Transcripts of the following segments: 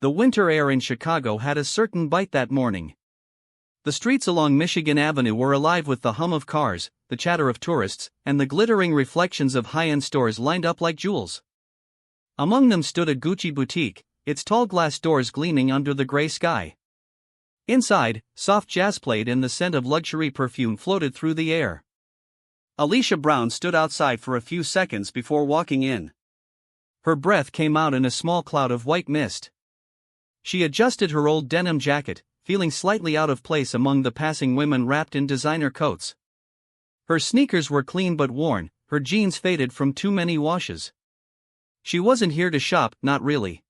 The winter air in Chicago had a certain bite that morning. The streets along Michigan Avenue were alive with the hum of cars, the chatter of tourists, and the glittering reflections of high-end stores lined up like jewels. Among them stood a Gucci boutique, its tall glass doors gleaming under the gray sky. Inside, soft jazz played and the scent of luxury perfume floated through the air. Alicia Brown stood outside for a few seconds before walking in. Her breath came out in a small cloud of white mist. She adjusted her old denim jacket, feeling slightly out of place among the passing women wrapped in designer coats. Her sneakers were clean but worn, her jeans faded from too many washes. She wasn't here to shop, not really.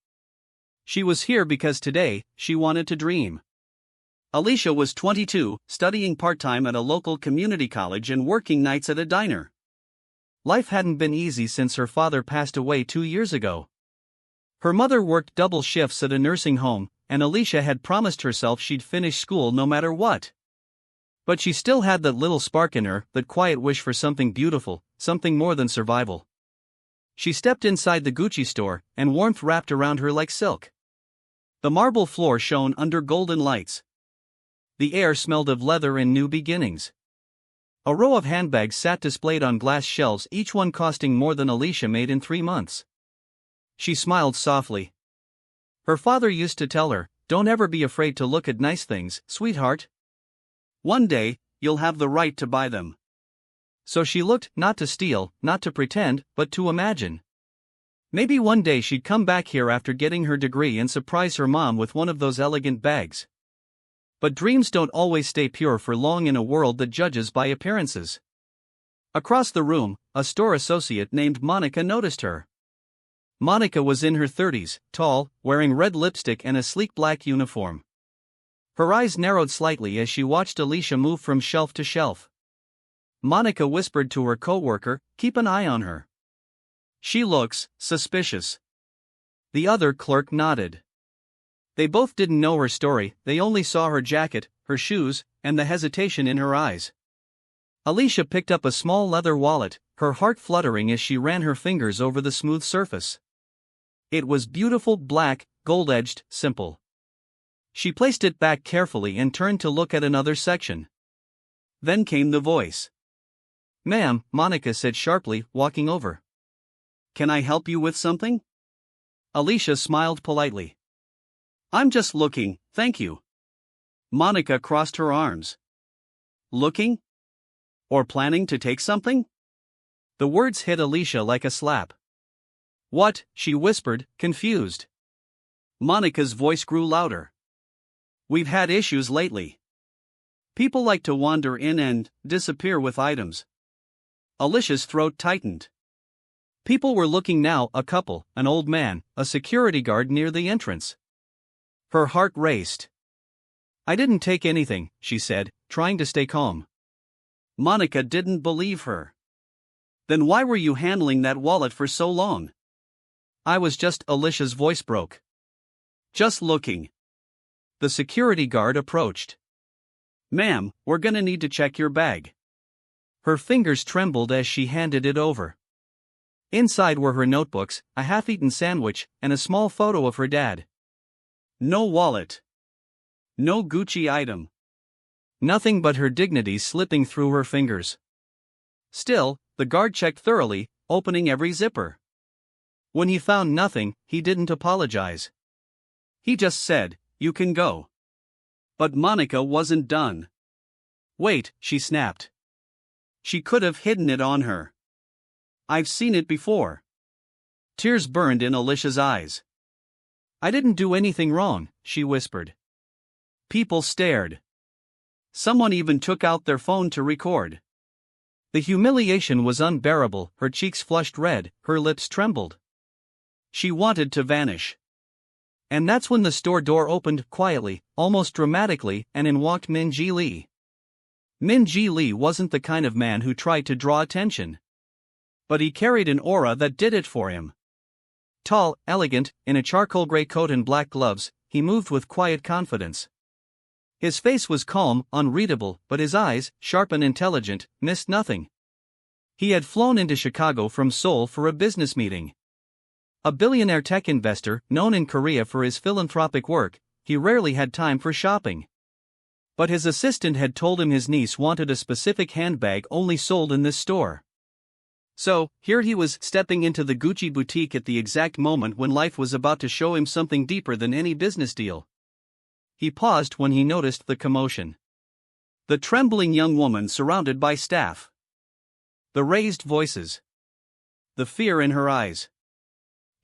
She was here because today, she wanted to dream. Alicia was 22, studying part-time at a local community college and working nights at a diner. Life hadn't been easy since her father passed away 2 years ago. Her mother worked double shifts at a nursing home, and Alicia had promised herself she'd finish school no matter what. But she still had that little spark in her, that quiet wish for something beautiful, something more than survival. She stepped inside the Gucci store, and warmth wrapped around her like silk. The marble floor shone under golden lights. The air smelled of leather and new beginnings. A row of handbags sat displayed on glass shelves, each one costing more than Alicia made in 3 months. She smiled softly. Her father used to tell her, "Don't ever be afraid to look at nice things, sweetheart. One day, you'll have the right to buy them." So she looked, not to steal, not to pretend, but to imagine. Maybe one day she'd come back here after getting her degree and surprise her mom with one of those elegant bags. But dreams don't always stay pure for long in a world that judges by appearances. Across the room, a store associate named Monica noticed her. Monica was in her 30s, tall, wearing red lipstick and a sleek black uniform. Her eyes narrowed slightly as she watched Alicia move from shelf to shelf. Monica whispered to her coworker, "Keep an eye on her. She looks suspicious." The other clerk nodded. They both didn't know her story, they only saw her jacket, her shoes, and the hesitation in her eyes. Alicia picked up a small leather wallet, her heart fluttering as she ran her fingers over the smooth surface. It was beautiful, black, gold-edged, simple. She placed it back carefully and turned to look at another section. Then came the voice. "Ma'am," Monica said sharply, walking over. "Can I help you with something?" Alicia smiled politely. "I'm just looking, thank you." Monica crossed her arms. "Looking? Or planning to take something?" The words hit Alicia like a slap. "What?" she whispered, confused. Monica's voice grew louder. "We've had issues lately. People like to wander in and disappear with items." Alicia's throat tightened. People were looking now, a couple, an old man, a security guard near the entrance. Her heart raced. "I didn't take anything," she said, trying to stay calm. Monica didn't believe her. "Then why were you handling that wallet for so long?" "I was just," Alicia's voice broke. "Just looking." The security guard approached. "Ma'am, we're gonna need to check your bag." Her fingers trembled as she handed it over. Inside were her notebooks, a half-eaten sandwich, and a small photo of her dad. No wallet. No Gucci item. Nothing but her dignity slipping through her fingers. Still, the guard checked thoroughly, opening every zipper. When he found nothing, he didn't apologize. He just said, "You can go." But Monica wasn't done. "Wait," she snapped. She could have hidden it on her. "I've seen it before." Tears burned in Alicia's eyes. "I didn't do anything wrong," she whispered. People stared. Someone even took out their phone to record. The humiliation was unbearable, her cheeks flushed red, her lips trembled. She wanted to vanish. And that's when the store door opened, quietly, almost dramatically, and in walked Min Ji Lee. Min Ji Lee wasn't the kind of man who tried to draw attention. But he carried an aura that did it for him. Tall, elegant, in a charcoal gray coat and black gloves, he moved with quiet confidence. His face was calm, unreadable, but his eyes, sharp and intelligent, missed nothing. He had flown into Chicago from Seoul for a business meeting. A billionaire tech investor, known in Korea for his philanthropic work, he rarely had time for shopping. But his assistant had told him his niece wanted a specific handbag only sold in this store. So, here he was stepping into the Gucci boutique at the exact moment when life was about to show him something deeper than any business deal. He paused when he noticed the commotion. The trembling young woman surrounded by staff. The raised voices. The fear in her eyes.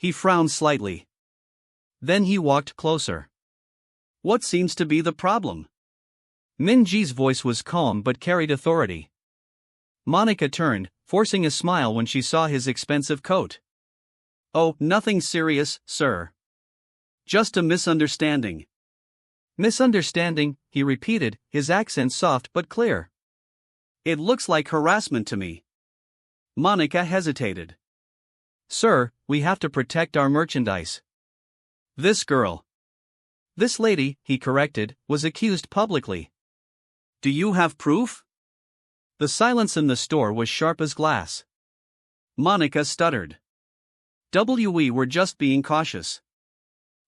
He frowned slightly. Then he walked closer. What seems to be the problem? Min-ji's voice was calm but carried authority. Monica turned, forcing a smile when she saw his expensive coat. Oh, nothing serious, sir. Just a misunderstanding. Misunderstanding, he repeated, his accent soft but clear. It looks like harassment to me. Monica hesitated. Sir, we have to protect our merchandise. This girl. This lady, he corrected, was accused publicly. Do you have proof? The silence in the store was sharp as glass. Monica stuttered. We were just being cautious.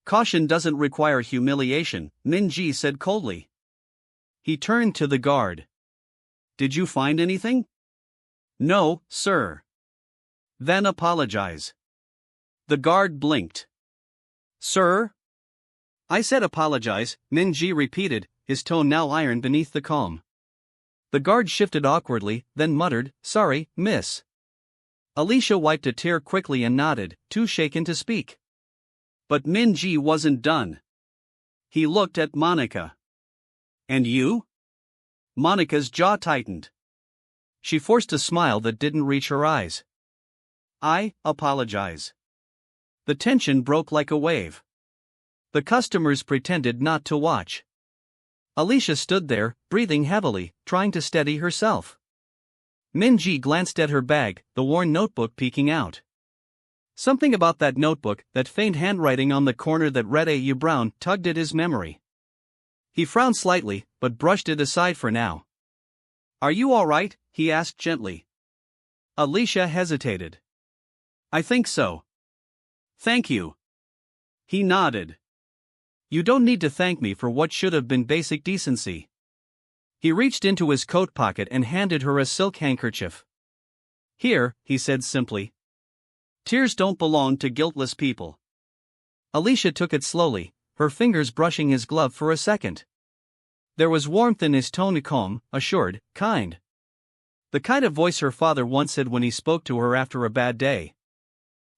Caution doesn't require humiliation, Min-ji said coldly. He turned to the guard. Did you find anything? No, sir. Then apologize. The guard blinked. Sir? I said apologize, Min-ji repeated, his tone now iron beneath the calm. The guard shifted awkwardly, then muttered, Sorry, miss. Alicia wiped a tear quickly and nodded, too shaken to speak. But Min-ji wasn't done. He looked at Monica. And you? Monica's jaw tightened. She forced a smile that didn't reach her eyes. I apologize. The tension broke like a wave. The customers pretended not to watch. Alicia stood there, breathing heavily, trying to steady herself. Min-ji glanced at her bag, the worn notebook peeking out. Something about that notebook, that faint handwriting on the corner that read Alicia Brown, tugged at his memory. He frowned slightly, but brushed it aside for now. Are you all right? He asked gently. Alicia hesitated. I think so. Thank you. He nodded. You don't need to thank me for what should have been basic decency. He reached into his coat pocket and handed her a silk handkerchief. Here, he said simply. Tears don't belong to guiltless people. Alicia took it slowly, her fingers brushing his glove for a second. There was warmth in his tone, calm, assured, kind. The kind of voice her father once had when he spoke to her after a bad day.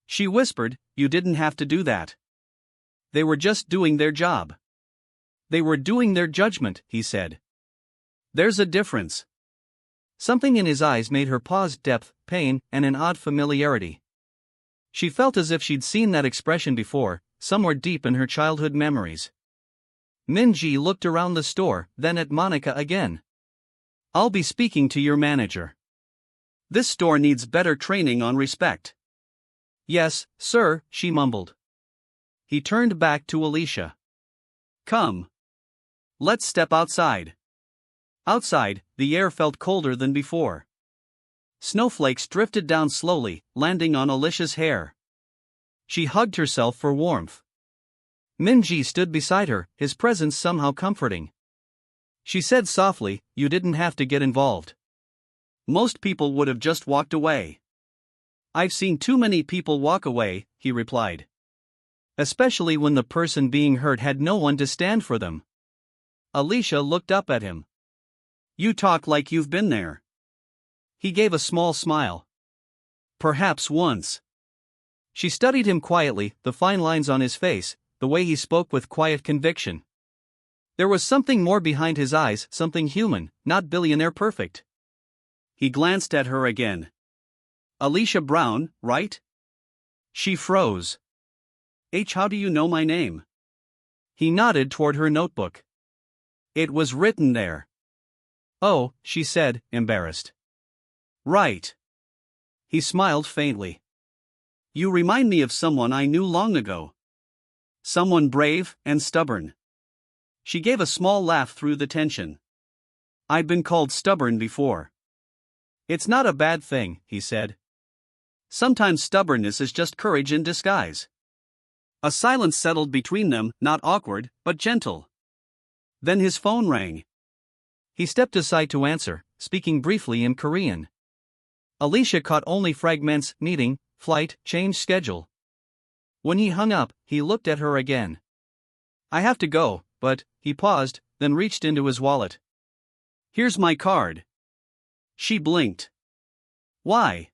She whispered, You didn't have to do that. They were just doing their job. They were doing their judgment, he said. There's a difference. Something in his eyes made her pause, depth, pain, and an odd familiarity. She felt as if she'd seen that expression before, somewhere deep in her childhood memories. Min-ji looked around the store, then at Monica again. I'll be speaking to your manager. This store needs better training on respect. Yes, sir, she mumbled. He turned back to Alicia. Come. Let's step outside. Outside, the air felt colder than before. Snowflakes drifted down slowly, landing on Alicia's hair. She hugged herself for warmth. Min-ji stood beside her, his presence somehow comforting. She said softly, You didn't have to get involved. Most people would have just walked away. I've seen too many people walk away, he replied. Especially when the person being hurt had no one to stand for them. Alicia looked up at him. You talk like you've been there. He gave a small smile. Perhaps once. She studied him quietly, the fine lines on his face, the way he spoke with quiet conviction. There was something more behind his eyes, something human, not billionaire perfect. He glanced at her again. Alicia Brown, right? She froze. How do you know my name? He nodded toward her notebook. It was written there. Oh, she said, embarrassed. Right. He smiled faintly. You remind me of someone I knew long ago. Someone brave and stubborn. She gave a small laugh through the tension. I'd been called stubborn before. It's not a bad thing, he said. Sometimes stubbornness is just courage in disguise. A silence settled between them, not awkward, but gentle. Then his phone rang. He stepped aside to answer, speaking briefly in Korean. Alicia caught only fragments: meeting, flight, change schedule. When he hung up, he looked at her again. I have to go, but, he paused, then reached into his wallet. Here's my card. She blinked. Why?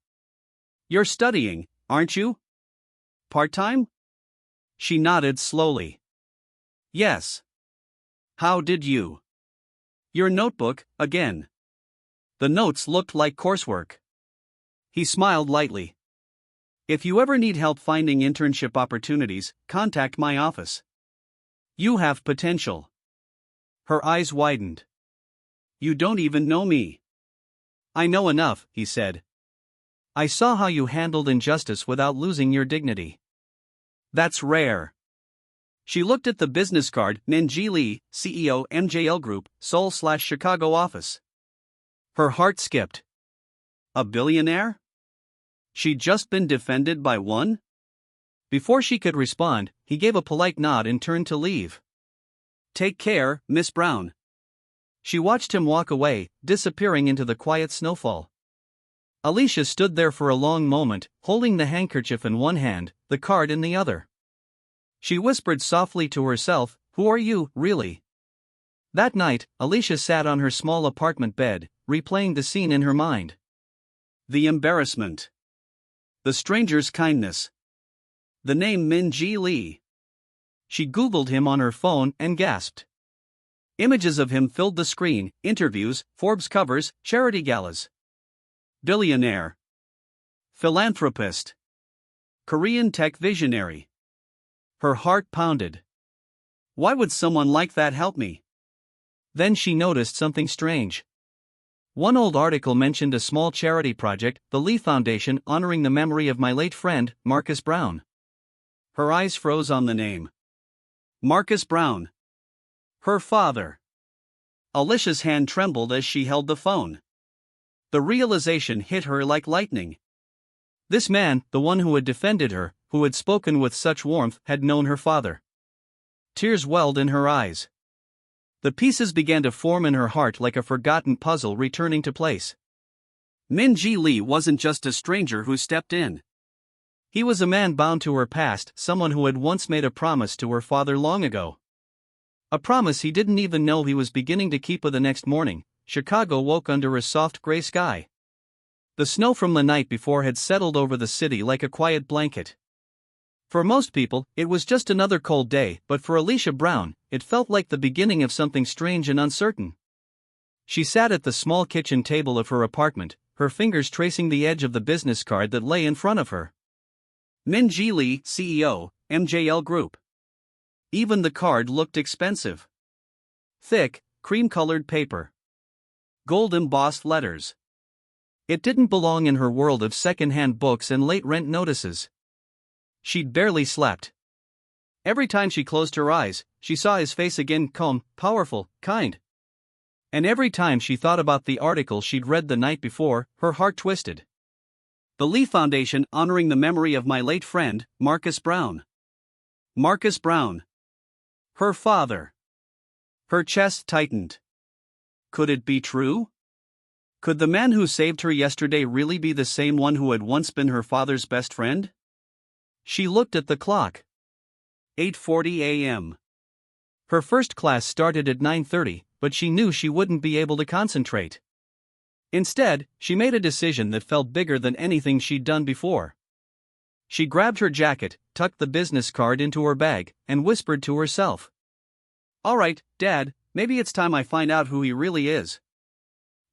You're studying, aren't you? Part-time? She nodded slowly. Yes. How did you? Your notebook, again. The notes looked like coursework. He smiled lightly. If you ever need help finding internship opportunities, contact my office. You have potential. Her eyes widened. You don't even know me. I know enough, he said. I saw how you handled injustice without losing your dignity. That's rare. She looked at the business card: Min-ji Lee, CEO, MJL Group, Seoul/Chicago office. Her heart skipped. A billionaire? She'd just been defended by one? Before she could respond, he gave a polite nod and turned to leave. Take care, Miss Brown. She watched him walk away, disappearing into the quiet snowfall. Alicia stood there for a long moment, holding the handkerchief in one hand, the card in the other. She whispered softly to herself, who are you, really? That night, Alicia sat on her small apartment bed, replaying the scene in her mind. The embarrassment. The stranger's kindness. The name Min-ji Lee. She Googled him on her phone and gasped. Images of him filled the screen: interviews, Forbes covers, charity galas. Billionaire. Philanthropist. Korean tech visionary. Her heart pounded. Why would someone like that help me? Then she noticed something strange. One old article mentioned a small charity project, the Lee Foundation, honoring the memory of my late friend, Marcus Brown. Her eyes froze on the name. Marcus Brown. Her father. Alicia's hand trembled as she held the phone. The realization hit her like lightning. This man, the one who had defended her, who had spoken with such warmth, had known her father. Tears welled in her eyes. The pieces began to form in her heart like a forgotten puzzle returning to place. Min-ji Lee wasn't just a stranger who stepped in. He was a man bound to her past, someone who had once made a promise to her father long ago. A promise he didn't even know he was beginning to keep. The next morning, Chicago woke under a soft gray sky. The snow from the night before had settled over the city like a quiet blanket. For most people, it was just another cold day, but for Alicia Brown, it felt like the beginning of something strange and uncertain. She sat at the small kitchen table of her apartment, her fingers tracing the edge of the business card that lay in front of her. Min-ji Lee, CEO, MJL Group. Even the card looked expensive. Thick, cream-colored paper. Gold-embossed letters. It didn't belong in her world of second-hand books and late-rent notices. She'd barely slept. Every time she closed her eyes, she saw his face again, calm, powerful, kind. And every time she thought about the article she'd read the night before, her heart twisted. The Lee Foundation honoring the memory of my late friend, Marcus Brown. Marcus Brown. Her father. Her chest tightened. Could it be true? Could the man who saved her yesterday really be the same one who had once been her father's best friend? She looked at the clock. 8:40 a.m. Her first class started at 9:30, but she knew she wouldn't be able to concentrate. Instead, she made a decision that felt bigger than anything she'd done before. She grabbed her jacket, tucked the business card into her bag, and whispered to herself. All right, Dad, maybe it's time I find out who he really is.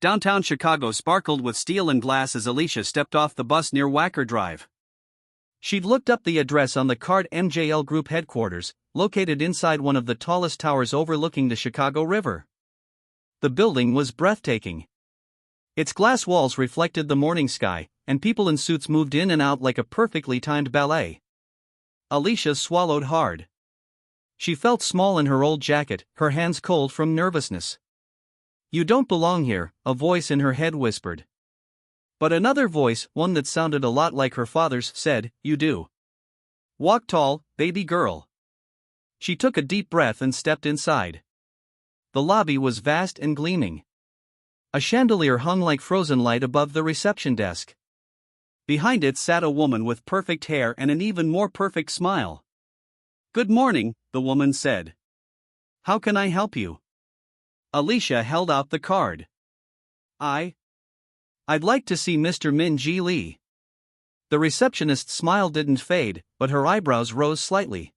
Downtown Chicago sparkled with steel and glass as Alicia stepped off the bus near Wacker Drive. She'd looked up the address on the card: MJL Group headquarters, located inside one of the tallest towers overlooking the Chicago River. The building was breathtaking. Its glass walls reflected the morning sky, and people in suits moved in and out like a perfectly timed ballet. Alicia swallowed hard. She felt small in her old jacket, her hands cold from nervousness. You don't belong here, a voice in her head whispered. But another voice, one that sounded a lot like her father's, said, "You do. Walk tall, baby girl." She took a deep breath and stepped inside. The lobby was vast and gleaming. A chandelier hung like frozen light above the reception desk. Behind it sat a woman with perfect hair and an even more perfect smile. "Good morning," the woman said. "How can I help you?" Alicia held out the card. I'd like to see Mr. Min Ji Lee." The receptionist's smile didn't fade, but her eyebrows rose slightly.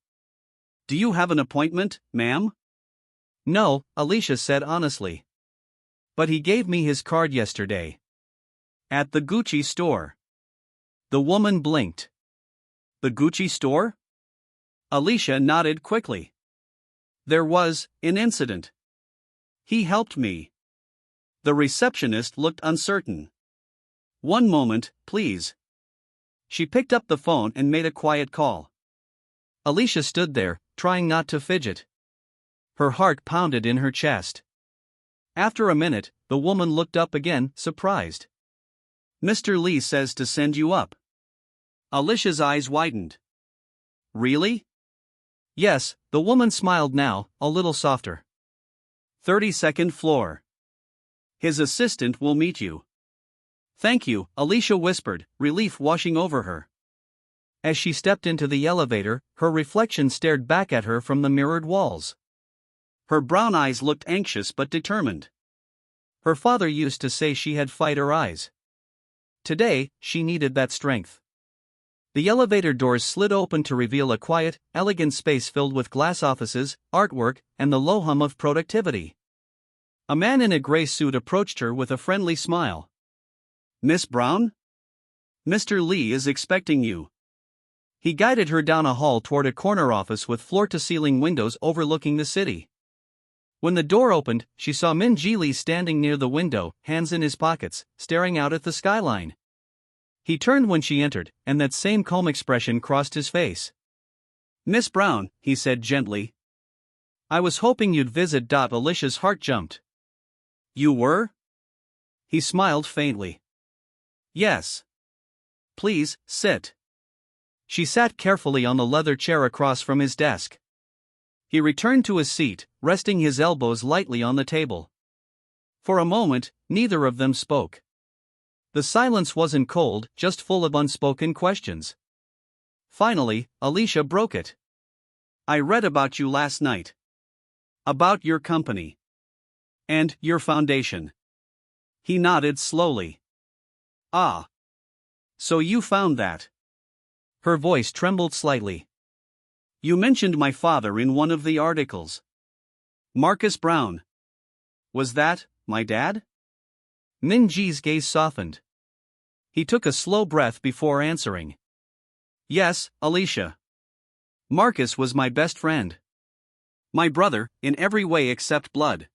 "Do you have an appointment, ma'am?" "No," Alicia said honestly. "But he gave me his card yesterday. At the Gucci store." The woman blinked. "The Gucci store?" Alicia nodded quickly. "There was an incident. He helped me." The receptionist looked uncertain. "One moment, please." She picked up the phone and made a quiet call. Alicia stood there, trying not to fidget. Her heart pounded in her chest. After a minute, the woman looked up again, surprised. "Mr. Lee says to send you up." Alicia's eyes widened. "Really?" "Yes," the woman smiled now, a little softer. 32nd floor. His assistant will meet you." "Thank you," Alicia whispered, relief washing over her. As she stepped into the elevator, her reflection stared back at her from the mirrored walls. Her brown eyes looked anxious but determined. Her father used to say she had fighter eyes. Today, she needed that strength. The elevator doors slid open to reveal a quiet, elegant space filled with glass offices, artwork, and the low hum of productivity. A man in a gray suit approached her with a friendly smile. "Miss Brown? Mr. Lee is expecting you." He guided her down a hall toward a corner office with floor-to-ceiling windows overlooking the city. When the door opened, she saw Min Ji Lee standing near the window, hands in his pockets, staring out at the skyline. He turned when she entered, and that same calm expression crossed his face. "Miss Brown," he said gently. "I was hoping you'd visit." Alicia's heart jumped. "You were?" He smiled faintly. "Yes. Please, sit." She sat carefully on the leather chair across from his desk. He returned to his seat, resting his elbows lightly on the table. For a moment, neither of them spoke. The silence wasn't cold, just full of unspoken questions. Finally, Alicia broke it. "I read about you last night. About your company. And your foundation." He nodded slowly. "Ah. So you found that." Her voice trembled slightly. "You mentioned my father in one of the articles. Marcus Brown. Was that my dad?" Min Ji's gaze softened. He took a slow breath before answering. "Yes, Alicia. Marcus was my best friend. My brother, in every way except blood."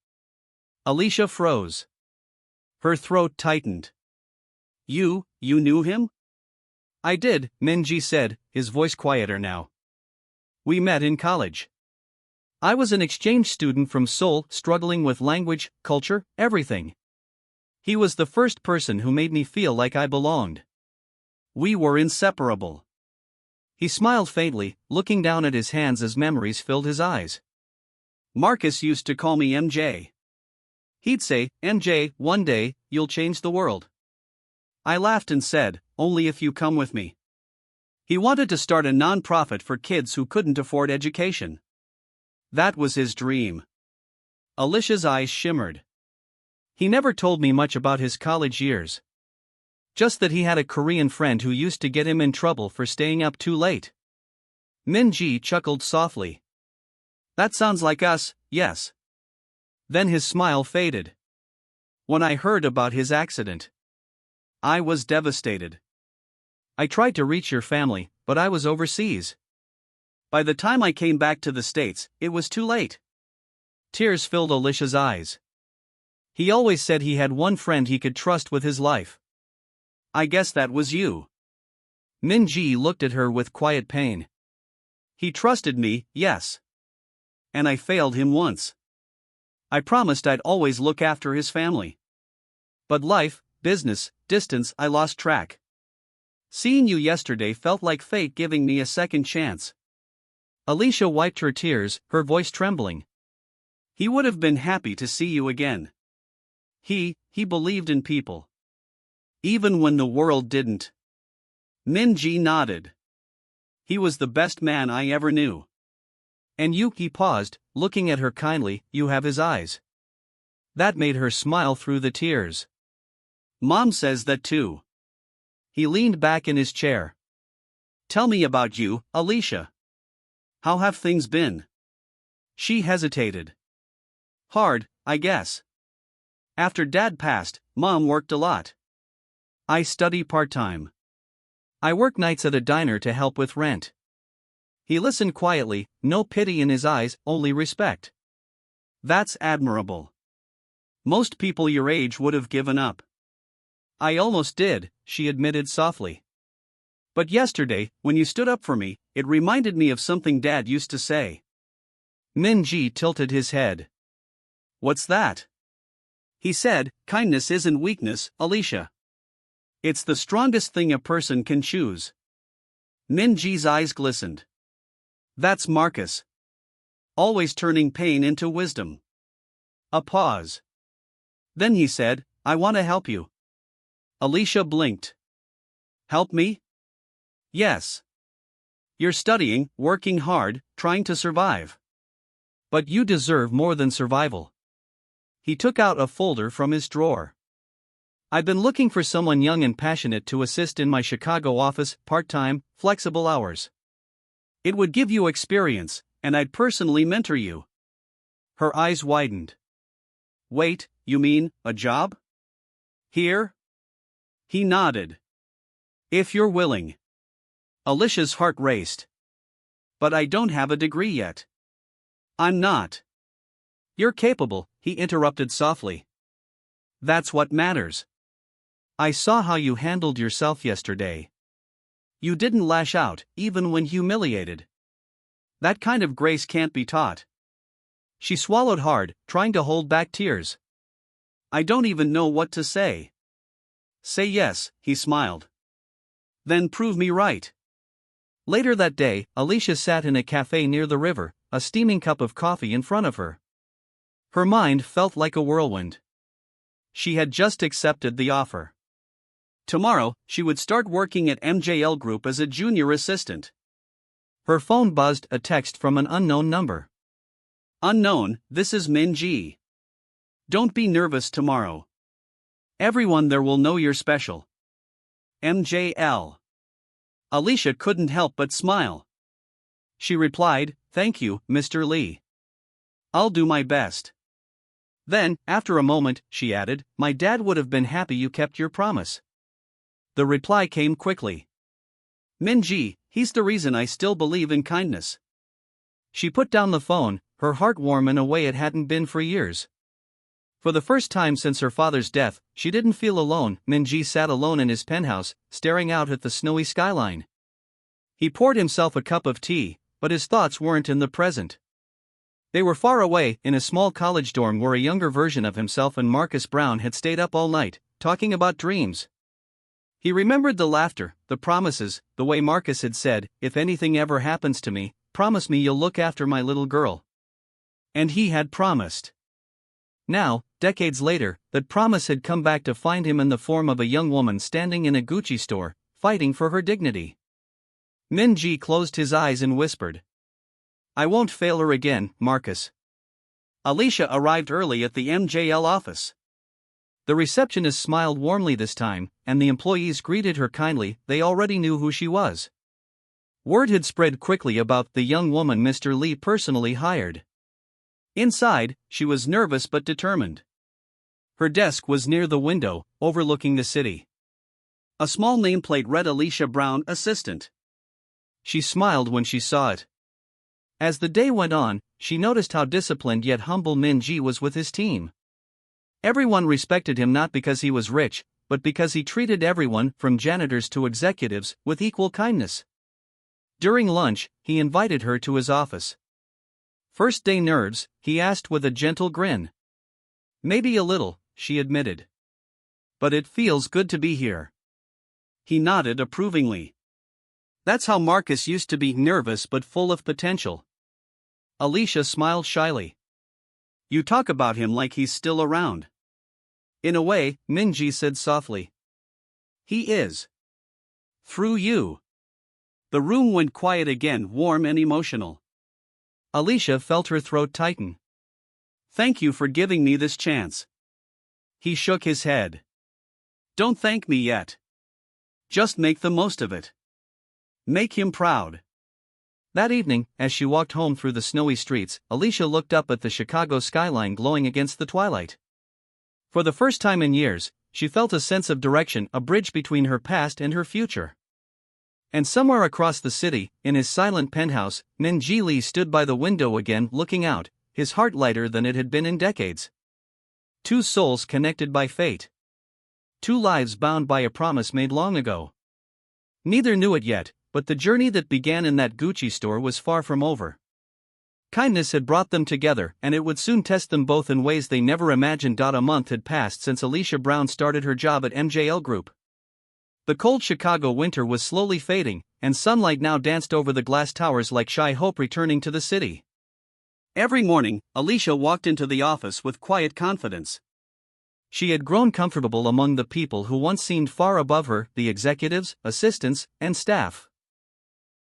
Alicia froze. Her throat tightened. You knew him?" "I did," Min Ji said, his voice quieter now. "We met in college. I was an exchange student from Seoul, struggling with language, culture, everything. He was the first person who made me feel like I belonged. We were inseparable." He smiled faintly, looking down at his hands as memories filled his eyes. "Marcus used to call me MJ. He'd say, 'MJ, one day, you'll change the world.' I laughed and said, 'Only if you come with me.' He wanted to start a non-profit for kids who couldn't afford education. That was his dream." Alicia's eyes shimmered. "He never told me much about his college years. Just that he had a Korean friend who used to get him in trouble for staying up too late." Min Ji chuckled softly. "That sounds like us, yes." Then his smile faded. "When I heard about his accident, I was devastated. I tried to reach your family, but I was overseas. By the time I came back to the States, it was too late." Tears filled Alicia's eyes. "He always said he had one friend he could trust with his life. I guess that was you." Min Ji looked at her with quiet pain. "He trusted me, yes. And I failed him once. I promised I'd always look after his family. But life business, distance, I lost track. Seeing you yesterday felt like fate giving me a second chance. Alicia wiped her tears, her voice trembling. He would have been happy to see you again. He believed in people. Even when the world didn't. Minji nodded. He was the best man I ever knew. And you, he paused, looking at her kindly, you have his eyes. That made her smile through the tears. Mom says that too. He leaned back in his chair. Tell me about you, Alicia. How have things been? She hesitated. Hard, I guess. After Dad passed, Mom worked a lot. I study part-time. I work nights at a diner to help with rent. He listened quietly, no pity in his eyes, only respect. That's admirable. Most people your age would have given up. I almost did, she admitted softly. But yesterday, when you stood up for me, it reminded me of something Dad used to say. Minji tilted his head. What's that? He said, kindness isn't weakness, Alicia. It's the strongest thing a person can choose. Minji's eyes glistened. That's Marcus. Always turning pain into wisdom. A pause. Then he said, I want to help you. Alicia blinked. Help me? Yes. You're studying, working hard, trying to survive. But you deserve more than survival. He took out a folder from his drawer. I've been looking for someone young and passionate to assist in my Chicago office, part-time, flexible hours. It would give you experience, and I'd personally mentor you. Her eyes widened. Wait, you mean, a job? Here? He nodded. If you're willing. Alicia's heart raced. But I don't have a degree yet. I'm not. You're capable, he interrupted softly. That's what matters. I saw how you handled yourself yesterday. You didn't lash out, even when humiliated. That kind of grace can't be taught. She swallowed hard, trying to hold back tears. I don't even know what to say. Say yes, he smiled. Then prove me right. Later that day, Alicia sat in a cafe near the river, a steaming cup of coffee in front of her. Her mind felt like a whirlwind. She had just accepted the offer. Tomorrow, she would start working at MJL Group as a junior assistant. Her phone buzzed, a text from an unknown number. Unknown, this is Minji. Don't be nervous tomorrow. Everyone there will know you're special. MJL. Alicia couldn't help but smile. She replied, Thank you, Mr. Lee. I'll do my best. Then, after a moment, she added, My dad would have been happy you kept your promise. The reply came quickly. Minji, he's the reason I still believe in kindness. She put down the phone, her heart warm in a way it hadn't been for years. For the first time since her father's death, she didn't feel alone. Minji sat alone in his penthouse, staring out at the snowy skyline. He poured himself a cup of tea, but his thoughts weren't in the present. They were far away, in a small college dorm where a younger version of himself and Marcus Brown had stayed up all night, talking about dreams. He remembered the laughter, the promises, the way Marcus had said, If anything ever happens to me, promise me you'll look after my little girl. And he had promised. Now, decades later, that promise had come back to find him in the form of a young woman standing in a Gucci store, fighting for her dignity. Minji closed his eyes and whispered. I won't fail her again, Marcus. Alicia arrived early at the MJL office. The receptionist smiled warmly this time, and the employees greeted her kindly. They already knew who she was. Word had spread quickly about the young woman Mr. Lee personally hired. Inside, she was nervous but determined. Her desk was near the window, overlooking the city. A small nameplate read Alicia Brown, assistant. She smiled when she saw it. As the day went on, she noticed how disciplined yet humble Minji was with his team. Everyone respected him not because he was rich, but because he treated everyone, from janitors to executives, with equal kindness. During lunch, he invited her to his office. First day nerves, he asked with a gentle grin. Maybe a little, she admitted. But it feels good to be here. He nodded approvingly. That's how Marcus used to be, nervous but full of potential. Alicia smiled shyly. You talk about him like he's still around. In a way, Minji said softly. He is. Through you. The room went quiet again, warm and emotional. Alicia felt her throat tighten. Thank you for giving me this chance. He shook his head. Don't thank me yet. Just make the most of it. Make him proud. That evening, as she walked home through the snowy streets, Alicia looked up at the Chicago skyline glowing against the twilight. For the first time in years, she felt a sense of direction, a bridge between her past and her future. And somewhere across the city, in his silent penthouse, Minji Lee stood by the window again, looking out, his heart lighter than it had been in decades. Two souls connected by fate. Two lives bound by a promise made long ago. Neither knew it yet, but the journey that began in that Gucci store was far from over. Kindness had brought them together, and it would soon test them both in ways they never imagined. A month had passed since Alicia Brown started her job at MJL Group. The cold Chicago winter was slowly fading, and sunlight now danced over the glass towers like shy hope returning to the city. Every morning, Alicia walked into the office with quiet confidence. She had grown comfortable among the people who once seemed far above her, the executives, assistants, and staff.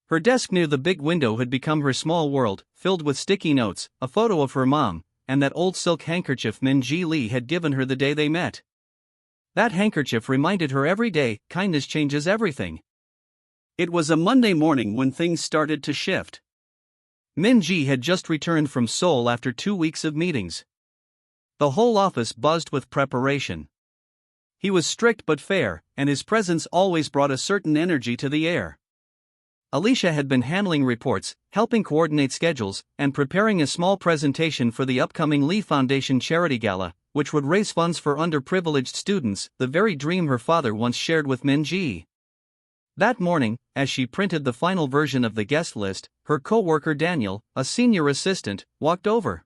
Her desk near the big window had become her small world, filled with sticky notes, a photo of her mom, and that old silk handkerchief Minji Lee had given her the day they met. That handkerchief reminded her every day, kindness changes everything. It was a Monday morning when things started to shift. Minji had just returned from Seoul after 2 weeks of meetings. The whole office buzzed with preparation. He was strict but fair, and his presence always brought a certain energy to the air. Alicia had been handling reports, helping coordinate schedules, and preparing a small presentation for the upcoming Lee Foundation Charity Gala, which would raise funds for underprivileged students, the very dream her father once shared with Minji. That morning, as she printed the final version of the guest list, her co-worker Daniel, a senior assistant, walked over.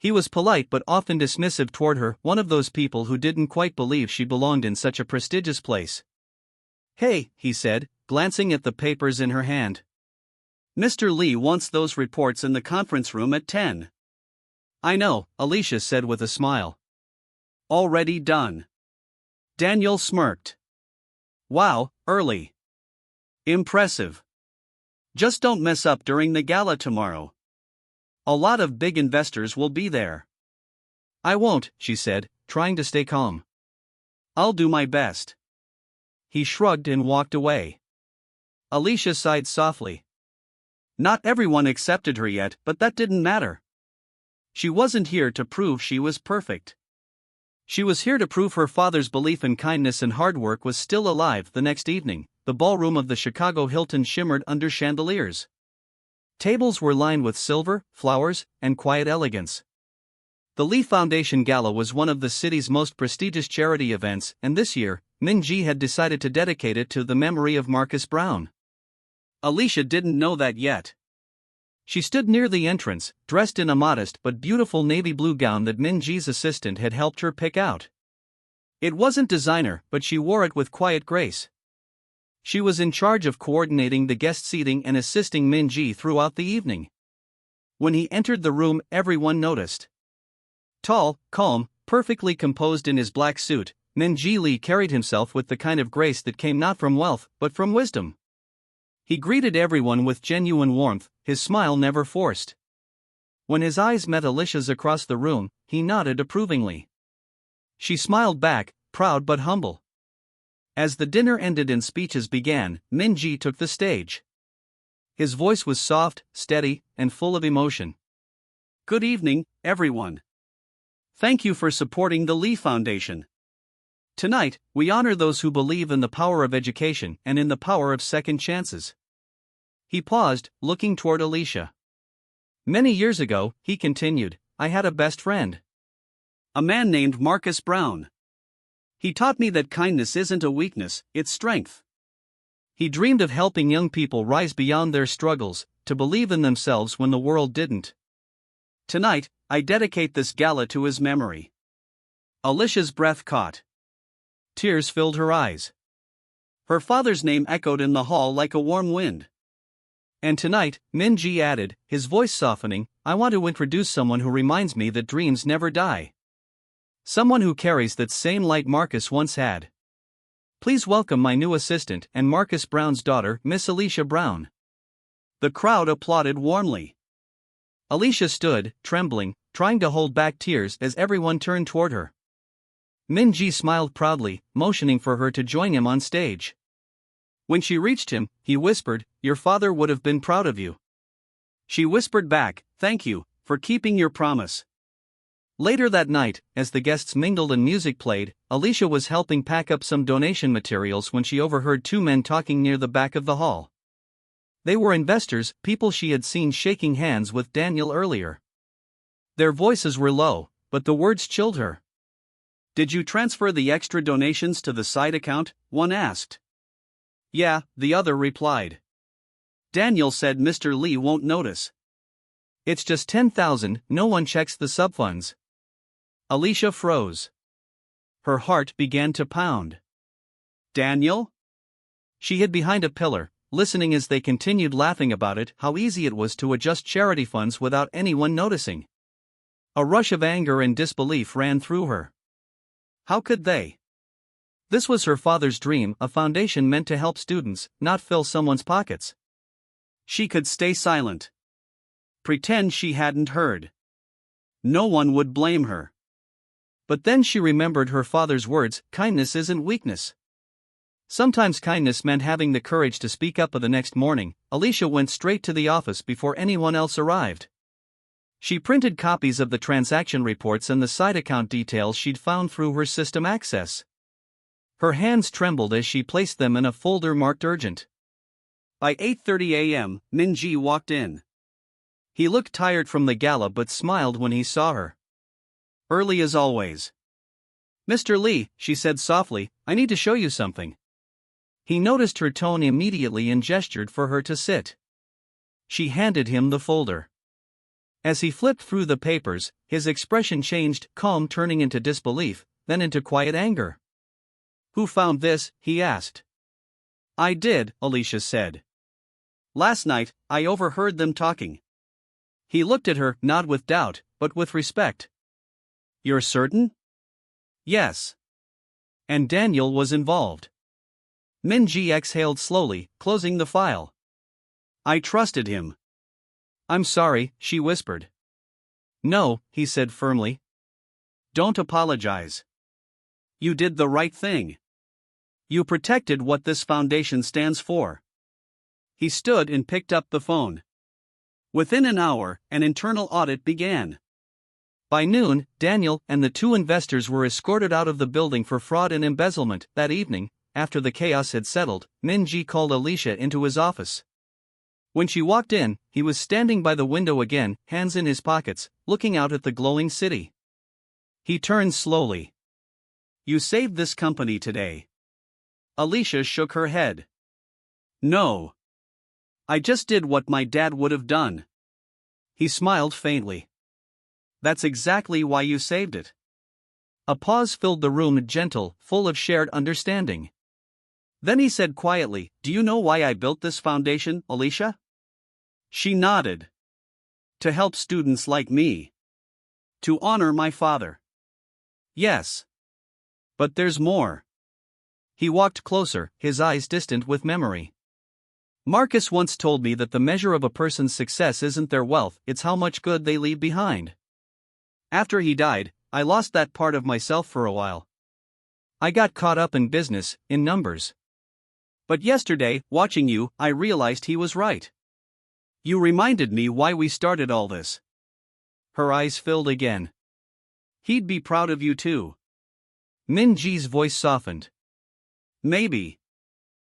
He was polite but often dismissive toward her, one of those people who didn't quite believe she belonged in such a prestigious place. Hey, he said, glancing at the papers in her hand. Mr. Lee wants those reports in the conference room at 10. I know, Alicia said with a smile. Already done. Daniel smirked. Wow, early. Impressive. Just don't mess up during the gala tomorrow. A lot of big investors will be there. I won't, she said, trying to stay calm. I'll do my best. He shrugged and walked away. Alicia sighed softly. Not everyone accepted her yet, but that didn't matter. She wasn't here to prove she was perfect. She was here to prove her father's belief in kindness and hard work was still alive. The next evening, the ballroom of the Chicago Hilton shimmered under chandeliers. Tables were lined with silver, flowers, and quiet elegance. The Lee Foundation Gala was one of the city's most prestigious charity events, and this year, Minji had decided to dedicate it to the memory of Marcus Brown. Alicia didn't know that yet. She stood near the entrance, dressed in a modest but beautiful navy blue gown that Minji's assistant had helped her pick out. It wasn't designer, but she wore it with quiet grace. She was in charge of coordinating the guest seating and assisting Minji throughout the evening. When he entered the room, everyone noticed. Tall, calm, perfectly composed in his black suit, Minji Lee carried himself with the kind of grace that came not from wealth, but from wisdom. He greeted everyone with genuine warmth, his smile never forced. When his eyes met Alicia's across the room, he nodded approvingly. She smiled back, proud but humble. As the dinner ended and speeches began, Minji took the stage. His voice was soft, steady, and full of emotion. Good evening, everyone. Thank you for supporting the Lee Foundation. Tonight, we honor those who believe in the power of education and in the power of second chances. He paused, looking toward Alicia. Many years ago, he continued, I had a best friend. A man named Marcus Brown. He taught me that kindness isn't a weakness, it's strength. He dreamed of helping young people rise beyond their struggles, to believe in themselves when the world didn't. Tonight, I dedicate this gala to his memory. Alicia's breath caught. Tears filled her eyes. Her father's name echoed in the hall like a warm wind. And tonight, Min-ji added, his voice softening, I want to introduce someone who reminds me that dreams never die. Someone who carries that same light Marcus once had. Please welcome my new assistant and Marcus Brown's daughter, Miss Alicia Brown. The crowd applauded warmly. Alicia stood, trembling, trying to hold back tears as everyone turned toward her. Min-ji smiled proudly, motioning for her to join him on stage. When she reached him, he whispered, your father would have been proud of you. She whispered back, thank you, for keeping your promise. Later that night, as the guests mingled and music played, Alicia was helping pack up some donation materials when she overheard two men talking near the back of the hall. They were investors, people she had seen shaking hands with Daniel earlier. Their voices were low, but the words chilled her. Did you transfer the extra donations to the side account? One asked. Yeah, the other replied. Daniel said Mr. Lee won't notice. It's just 10,000, no one checks the subfunds. Alicia froze. Her heart began to pound. Daniel? She hid behind a pillar, listening as they continued laughing about it, how easy it was to adjust charity funds without anyone noticing. A rush of anger and disbelief ran through her. How could they? This was her father's dream, a foundation meant to help students, not fill someone's pockets. She could stay silent. Pretend she hadn't heard. No one would blame her. But then she remembered her father's words, kindness isn't weakness. Sometimes kindness meant having the courage to speak up. The next morning, Alicia went straight to the office before anyone else arrived. She printed copies of the transaction reports and the side account details she'd found through her system access. Her hands trembled as she placed them in a folder marked urgent. By 8:30 a.m., Min-ji walked in. He looked tired from the gala but smiled when he saw her. Early as always. Mr. Lee, she said softly, I need to show you something. He noticed her tone immediately and gestured for her to sit. She handed him the folder. As he flipped through the papers, his expression changed, calm turning into disbelief, then into quiet anger. Who found this? He asked. I did, Alicia said. Last night, I overheard them talking. He looked at her, not with doubt, but with respect. You're certain? Yes. And Daniel was involved. Min-ji exhaled slowly, closing the file. I trusted him. I'm sorry, she whispered. No, he said firmly. Don't apologize. You did the right thing. You protected what this foundation stands for. He stood and picked up the phone. Within an hour, an internal audit began. By noon, Daniel and the two investors were escorted out of the building for fraud and embezzlement. That evening, after the chaos had settled, Min-ji called Alicia into his office. When she walked in, he was standing by the window again, hands in his pockets, looking out at the glowing city. He turned slowly. You saved this company today. Alicia shook her head. No. I just did what my dad would have done. He smiled faintly. That's exactly why you saved it. A pause filled the room, gentle, full of shared understanding. Then he said quietly, do you know why I built this foundation, Alicia? She nodded. To help students like me. To honor my father. Yes. But there's more. He walked closer, his eyes distant with memory. Marcus once told me that the measure of a person's success isn't their wealth, it's how much good they leave behind. After he died, I lost that part of myself for a while. I got caught up in business, in numbers. But yesterday, watching you, I realized he was right. You reminded me why we started all this. Her eyes filled again. He'd be proud of you too. Min-ji's voice softened. Maybe.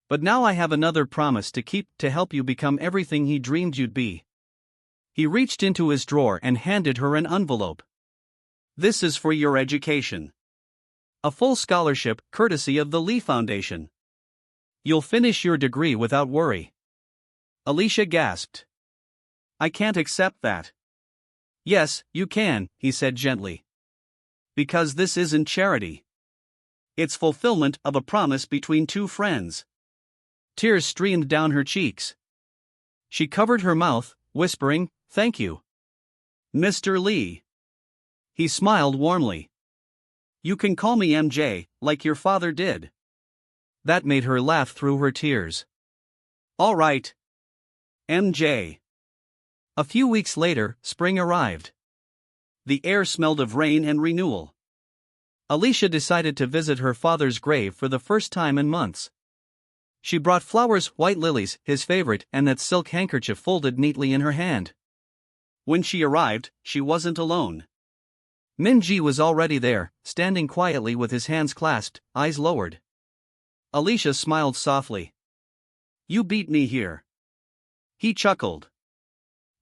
But now I have another promise to keep, to help you become everything he dreamed you'd be. He reached into his drawer and handed her an envelope. This is for your education. A full scholarship, courtesy of the Lee Foundation. You'll finish your degree without worry. Alicia gasped. I can't accept that. Yes, you can, he said gently. Because this isn't charity. It's fulfillment of a promise between two friends. Tears streamed down her cheeks. She covered her mouth, whispering, "Thank you, Mr. Lee." He smiled warmly. "You can call me MJ, like your father did." That made her laugh through her tears. "All right, MJ." A few weeks later, spring arrived. The air smelled of rain and renewal. Alicia decided to visit her father's grave for the first time in months. She brought flowers, white lilies, his favorite, and that silk handkerchief folded neatly in her hand. When she arrived, she wasn't alone. Minji was already there, standing quietly with his hands clasped, eyes lowered. Alicia smiled softly. "You beat me here." He chuckled.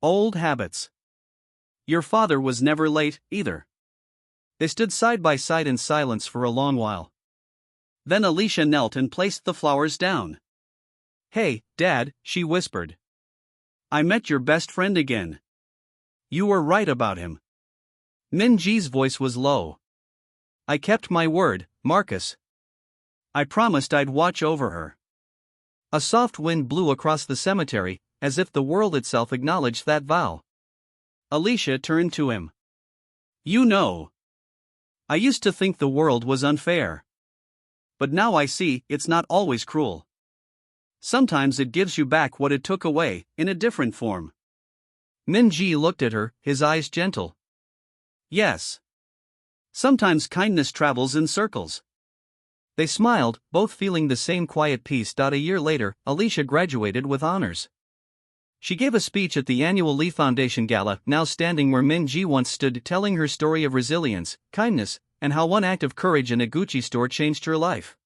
"Old habits. Your father was never late, either." They stood side by side in silence for a long while. Then Alicia knelt and placed the flowers down. "Hey, Dad," she whispered. "I met your best friend again. You were right about him." Minji's voice was low. "I kept my word, Marcus. I promised I'd watch over her." A soft wind blew across the cemetery, as if the world itself acknowledged that vow. Alicia turned to him. "You know, I used to think the world was unfair. But now I see it's not always cruel. Sometimes it gives you back what it took away, in a different form." Minji looked at her, his eyes gentle. "Yes. Sometimes kindness travels in circles." They smiled, both feeling the same quiet peace. A year later, Alicia graduated with honors. She gave a speech at the annual Lee Foundation Gala, now standing where Minji once stood, telling her story of resilience, kindness, and how one act of courage in a Gucci store changed her life.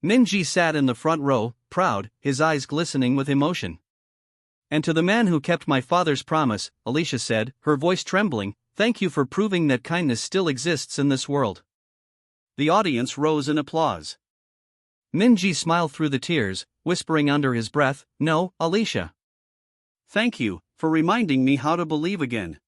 Minji sat in the front row, proud, his eyes glistening with emotion. "And to the man who kept my father's promise," Alicia said, her voice trembling, "thank you for proving that kindness still exists in this world." The audience rose in applause. Minji smiled through the tears, whispering under his breath, "No, Alicia. Thank you for reminding me how to believe again."